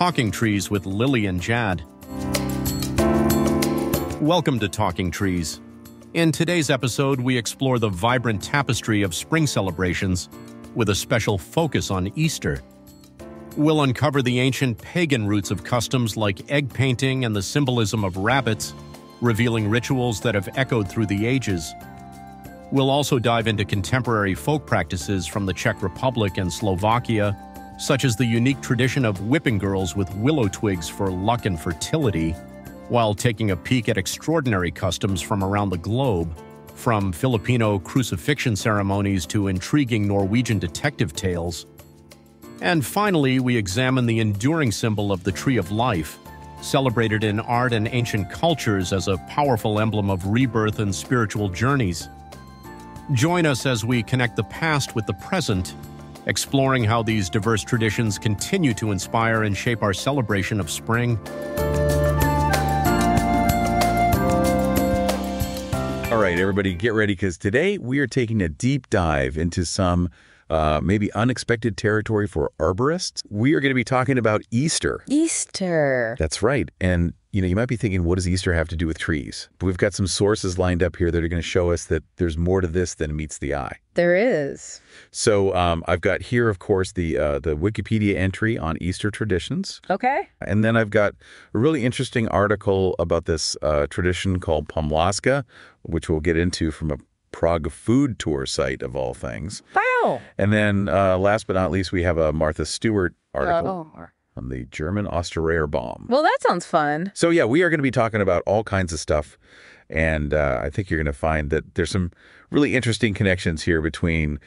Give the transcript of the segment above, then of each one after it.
Talking Trees with Lily and Jad. Welcome to Talking Trees. In today's episode, we explore the vibrant tapestry of spring celebrations with a special focus on Easter. We'll uncover the ancient pagan roots of customs like egg painting and the symbolism of rabbits, revealing rituals that have echoed through the ages. We'll also dive into contemporary folk practices from the Czech Republic and Slovakia, such as the unique tradition of whipping girls with willow twigs for luck and fertility, while taking a peek at extraordinary customs from around the globe, from Filipino crucifixion ceremonies to intriguing Norwegian detective tales. And finally, we examine the enduring symbol of the Tree of Life, celebrated in art and ancient cultures as a powerful emblem of rebirth and spiritual journeys. Join us as we connect the past with the present, exploring how these diverse traditions continue to inspire and shape our celebration of spring. All right, everybody, get ready, because today we are taking a deep dive into some maybe unexpected territory for arborists. We are going to be talking about Easter. Easter. That's right. And, you might be thinking, what does Easter have to do with trees? But we've got some sources lined up here that are going to show us that there's more to this than meets the eye. There is. So I've got here, of course, the Wikipedia entry on Easter traditions. Okay. And then I've got a really interesting article about this tradition called pomlázka, which we'll get into from a Prague food tour site of all things. Wow. And then last but not least, we have a Martha Stewart article on the German Osterreierbaum. Well, that sounds fun. So yeah, we are going to be talking about all kinds of stuff. And I think you're going to find that there's some really interesting connections here between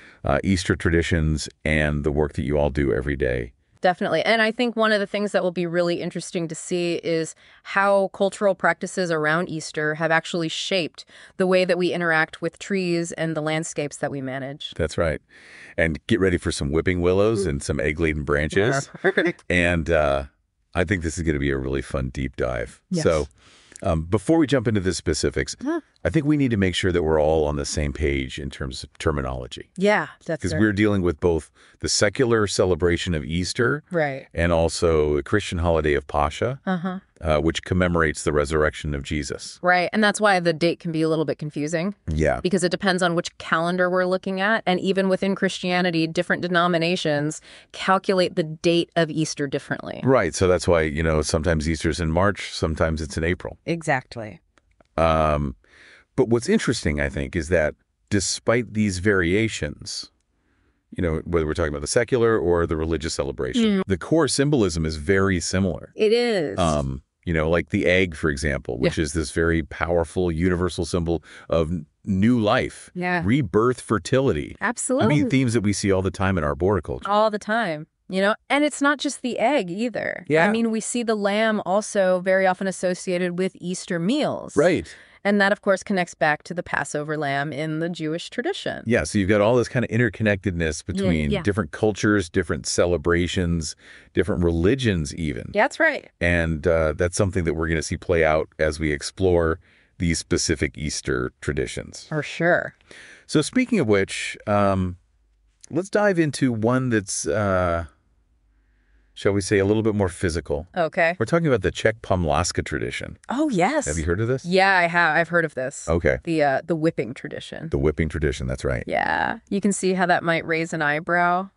Easter traditions and the work that you all do every day. Definitely. And I think one of the things that will be really interesting to see is how cultural practices around Easter have actually shaped the way that we interact with trees and the landscapes that we manage. That's right. And get ready for some whipping willows and some egg-laden branches. And I think this is going to be a really fun deep dive. Yes. So before we jump into the specifics, I think we need to make sure that we're all on the same page in terms of terminology. Yeah, that's because we're dealing with both the secular celebration of Easter, right, and also a Christian holiday of Pascha, which commemorates the resurrection of Jesus. Right, and that's why the date can be a little bit confusing. Yeah. Because it depends on which calendar we're looking at, and even within Christianity, different denominations calculate the date of Easter differently. Right, so that's why, sometimes Easter's in March, sometimes it's in April. Exactly. But what's interesting, I think, is that despite these variations, whether we're talking about the secular or the religious celebration, the core symbolism is very similar. It is. Like the egg, for example, which is this very powerful universal symbol of new life, rebirth, fertility. Absolutely. I mean, themes that we see all the time in arboriculture. All the time. And it's not just the egg either. Yeah. I mean, we see the lamb also very often associated with Easter meals. Right. And that, of course, connects back to the Passover lamb in the Jewish tradition. Yeah, so you've got all this kind of interconnectedness between different cultures, different celebrations, different religions even. Yeah, that's right. And that's something that we're going to see play out as we explore these specific Easter traditions. For sure. So speaking of which, let's dive into one that's, shall we say, a little bit more physical. Okay. We're talking about the Czech pomlázka tradition. Oh, yes. Have you heard of this? Yeah, I have. I've heard of this. Okay. The whipping tradition. The whipping tradition, that's right. Yeah. You can see how that might raise an eyebrow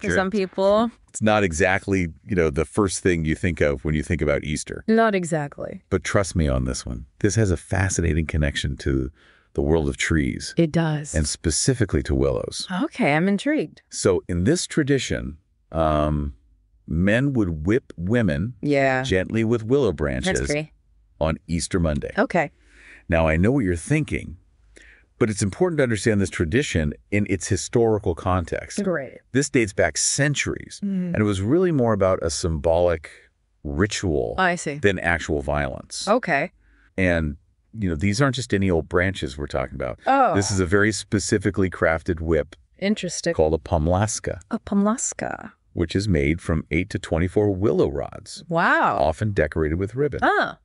for some people. It's not exactly, the first thing you think of when you think about Easter. Not exactly. But trust me on this one. This has a fascinating connection to the world of trees. It does. And specifically to willows. Okay, I'm intrigued. So in this tradition, men would whip women gently with willow branches on Easter Monday. Okay. Now, I know what you're thinking, but it's important to understand this tradition in its historical context. Great. This dates back centuries, and it was really more about a symbolic ritual than actual violence. Okay. And, these aren't just any old branches we're talking about. Oh. This is a very specifically crafted whip. Interesting. Called a pomlázka. A pomlázka. Which is made from 8 to 24 willow rods. Wow. Often decorated with ribbon. Ah.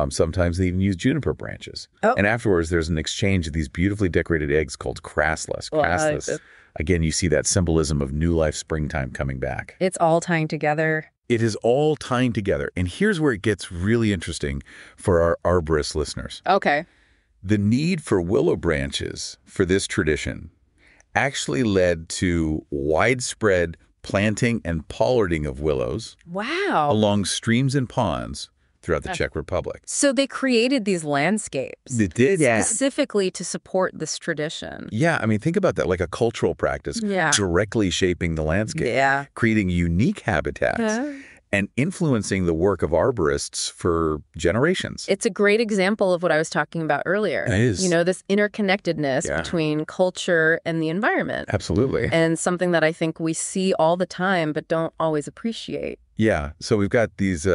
Sometimes they even use juniper branches. Oh. And afterwards, there's an exchange of these beautifully decorated eggs called krasles. Krasles. Again, you see that symbolism of new life, springtime coming back. It's all tying together. It is all tying together. And here's where it gets really interesting for our arborist listeners. Okay. The need for willow branches for this tradition actually led to widespread planting and pollarding of willows Wow. along streams and ponds throughout the Czech Republic. So they created these landscapes They did, yeah. specifically to support this tradition. Yeah, I mean, think about that, like a cultural practice Yeah. directly shaping the landscape, Yeah. creating unique habitats, Yeah. and influencing the work of arborists for generations. It's a great example of what I was talking about earlier. It is. You know, this interconnectedness Yeah. between culture and the environment. Absolutely. And something that I think we see all the time but don't always appreciate. Yeah, so we've got these,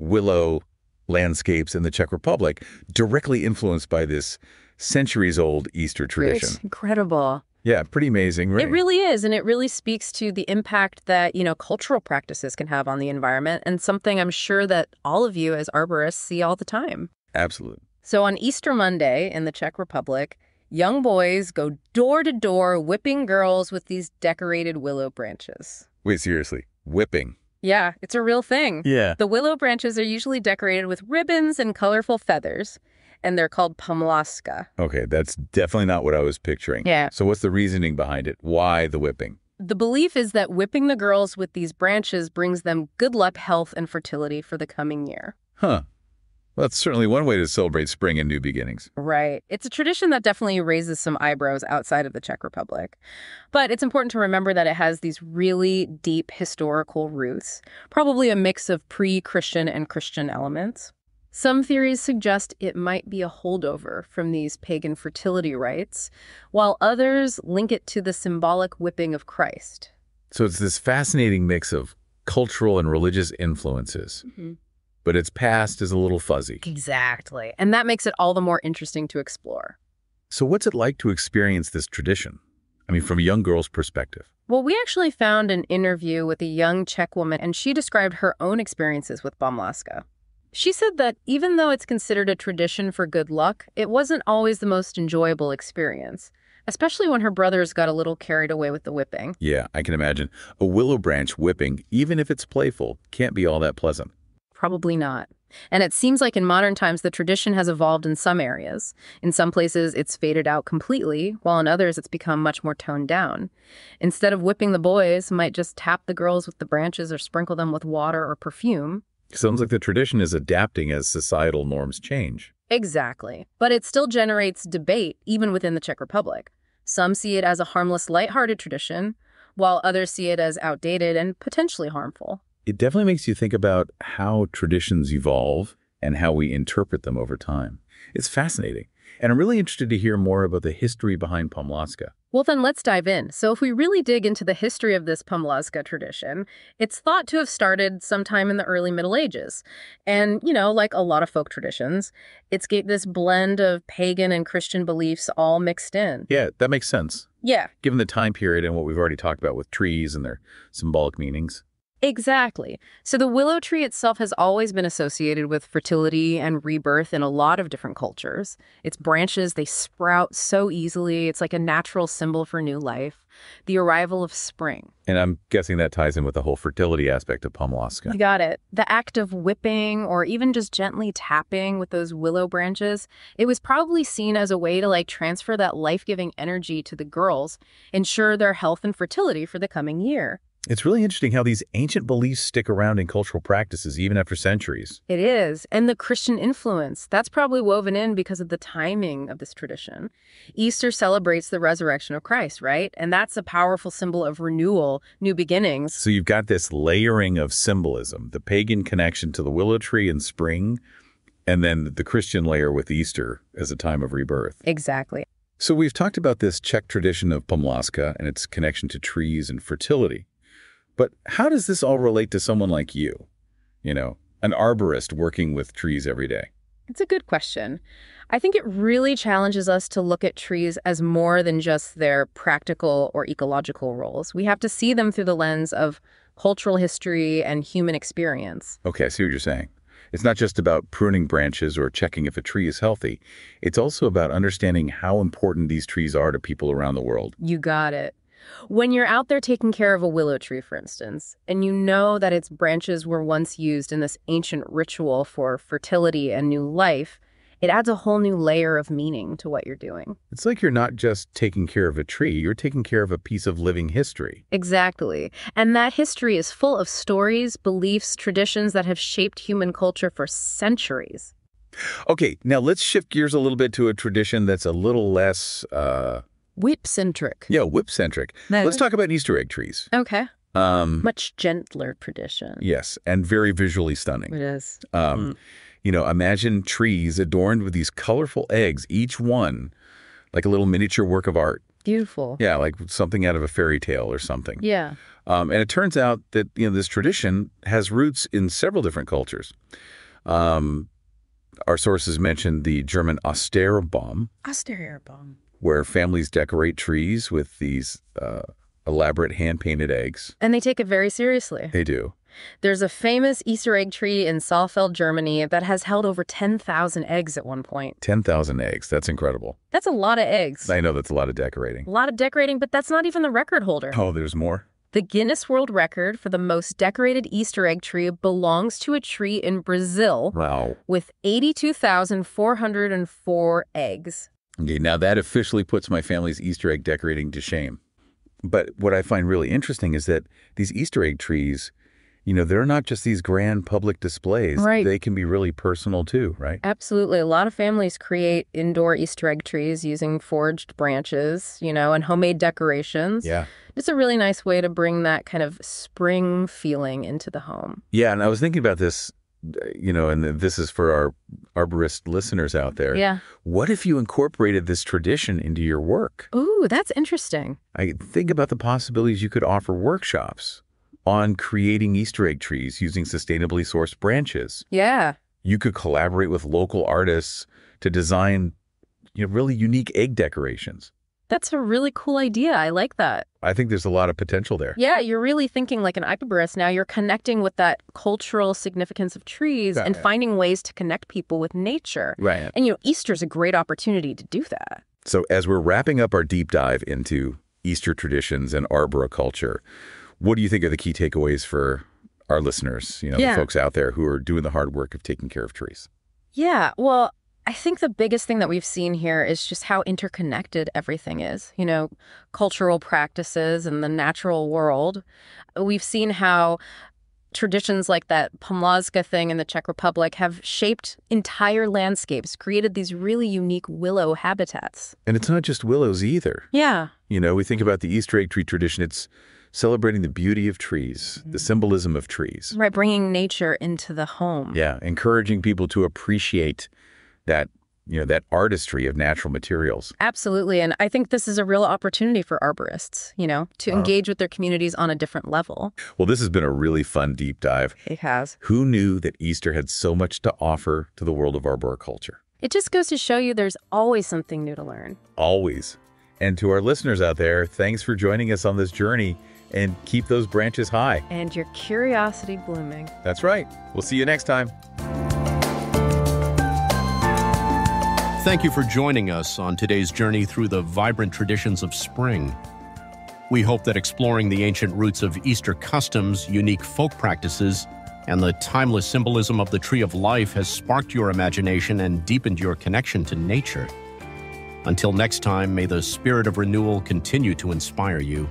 willow landscapes in the Czech Republic directly influenced by this centuries-old Easter tradition. It's incredible. Yeah, pretty amazing, right? It really is, and it really speaks to the impact that, cultural practices can have on the environment, and something I'm sure that all of you as arborists see all the time. Absolutely. So on Easter Monday in the Czech Republic, young boys go door to door whipping girls with these decorated willow branches. Wait, seriously, whipping? Yeah, it's a real thing. Yeah. The willow branches are usually decorated with ribbons and colorful feathers, and they're called pomlázka. Okay, that's definitely not what I was picturing. Yeah. So what's the reasoning behind it? Why the whipping? The belief is that whipping the girls with these branches brings them good luck, health, and fertility for the coming year. Huh. Well, that's certainly one way to celebrate spring and new beginnings. Right. It's a tradition that definitely raises some eyebrows outside of the Czech Republic. But it's important to remember that it has these really deep historical roots, probably a mix of pre-Christian and Christian elements. Some theories suggest it might be a holdover from these pagan fertility rites, while others link it to the symbolic whipping of Christ. So it's this fascinating mix of cultural and religious influences. Mm-hmm. But its past is a little fuzzy. Exactly. And that makes it all the more interesting to explore. So what's it like to experience this tradition? I mean, from a young girl's perspective. Well, we actually found an interview with a young Czech woman, and she described her own experiences with pomlázka. She said that even though it's considered a tradition for good luck, it wasn't always the most enjoyable experience, especially when her brothers got a little carried away with the whipping. Yeah, I can imagine. A willow branch whipping, even if it's playful, can't be all that pleasant. Probably not. And it seems like in modern times, the tradition has evolved in some areas. In some places, it's faded out completely, while in others, it's become much more toned down. Instead of whipping the boys, might just tap the girls with the branches or sprinkle them with water or perfume. Sounds like the tradition is adapting as societal norms change. Exactly. But it still generates debate, even within the Czech Republic. Some see it as a harmless, lighthearted tradition, while others see it as outdated and potentially harmful. It definitely makes you think about how traditions evolve and how we interpret them over time. It's fascinating. And I'm really interested to hear more about the history behind pomlázka. Well, then let's dive in. So if we really dig into the history of this pomlázka tradition, it's thought to have started sometime in the early Middle Ages. And, like a lot of folk traditions, it's got this blend of pagan and Christian beliefs all mixed in. Yeah, that makes sense. Yeah. Given the time period and what we've already talked about with trees and their symbolic meanings. Exactly. So the willow tree itself has always been associated with fertility and rebirth in a lot of different cultures. Its branches, they sprout so easily. It's like a natural symbol for new life, the arrival of spring. And I'm guessing that ties in with the whole fertility aspect of pomlázka. You got it. The act of whipping or even just gently tapping with those willow branches, it was probably seen as a way to transfer that life-giving energy to the girls, ensure their health and fertility for the coming year. It's really interesting how these ancient beliefs stick around in cultural practices even after centuries. It is. And the Christian influence, that's probably woven in because of the timing of this tradition. Easter celebrates the resurrection of Christ, right? And that's a powerful symbol of renewal, new beginnings. So you've got this layering of symbolism, the pagan connection to the willow tree in spring, and then the Christian layer with Easter as a time of rebirth. Exactly. So we've talked about this Czech tradition of pomlázka and its connection to trees and fertility. But how does this all relate to someone like you? An arborist working with trees every day. It's a good question. I think it really challenges us to look at trees as more than just their practical or ecological roles. We have to see them through the lens of cultural history and human experience. Okay, I see what you're saying. It's not just about pruning branches or checking if a tree is healthy. It's also about understanding how important these trees are to people around the world. You got it. When you're out there taking care of a willow tree, for instance, and you know that its branches were once used in this ancient ritual for fertility and new life, it adds a whole new layer of meaning to what you're doing. It's like you're not just taking care of a tree, you're taking care of a piece of living history. Exactly. And that history is full of stories, beliefs, traditions that have shaped human culture for centuries. Okay, now let's shift gears a little bit to a tradition that's a little less... Whip-centric. Yeah, whip-centric. Let's talk about Easter egg trees. Okay. Much gentler tradition. Yes, and very visually stunning. It is. Imagine trees adorned with these colorful eggs, each one like a little miniature work of art. Beautiful. Yeah, like something out of a fairy tale or something. Yeah. And it turns out that, this tradition has roots in several different cultures. Our sources mentioned the German Osterbaum. Osterbaum. Where families decorate trees with these elaborate hand-painted eggs. And they take it very seriously. They do. There's a famous Easter egg tree in Saalfeld, Germany that has held over 10,000 eggs at one point. 10,000 eggs. That's incredible. That's a lot of eggs. I know that's a lot of decorating. A lot of decorating, but that's not even the record holder. Oh, there's more? The Guinness World Record for the most decorated Easter egg tree belongs to a tree in Brazil. Wow. With 82,404 eggs. Okay, now that officially puts my family's Easter egg decorating to shame. But what I find really interesting is that these Easter egg trees, they're not just these grand public displays. Right. They can be really personal too, right? Absolutely. A lot of families create indoor Easter egg trees using forged branches, and homemade decorations. Yeah. It's a really nice way to bring that kind of spring feeling into the home. Yeah, and I was thinking about this, and this is for our arborist listeners out there. Yeah. What if you incorporated this tradition into your work? Ooh, that's interesting. I think about the possibilities you could offer workshops on creating Easter egg trees using sustainably sourced branches. Yeah. You could collaborate with local artists to design, really unique egg decorations. That's a really cool idea. I like that. I think there's a lot of potential there. Yeah, you're really thinking like an arborist now. You're connecting with that cultural significance of trees and finding ways to connect people with nature. Right. And, Easter's a great opportunity to do that. So as we're wrapping up our deep dive into Easter traditions and arboriculture, what do you think are the key takeaways for our listeners, the folks out there who are doing the hard work of taking care of trees? Yeah, well, I think the biggest thing that we've seen here is just how interconnected everything is, cultural practices and the natural world. We've seen how traditions like that pomlázka thing in the Czech Republic have shaped entire landscapes, created these really unique willow habitats. And it's not just willows either. Yeah. We think about the Easter egg tree tradition. It's celebrating the beauty of trees, the symbolism of trees. Right, bringing nature into the home. Yeah, encouraging people to appreciate that, that artistry of natural materials. Absolutely. And I think this is a real opportunity for arborists, to engage with their communities on a different level. Well, this has been a really fun deep dive. It has. Who knew that Easter had so much to offer to the world of arboriculture? It just goes to show you there's always something new to learn. Always. And to our listeners out there, thanks for joining us on this journey, and keep those branches high. And your curiosity blooming. That's right. We'll see you next time. Thank you for joining us on today's journey through the vibrant traditions of spring. We hope that exploring the ancient roots of Easter customs, unique folk practices, and the timeless symbolism of the Tree of Life has sparked your imagination and deepened your connection to nature. Until next time, may the spirit of renewal continue to inspire you.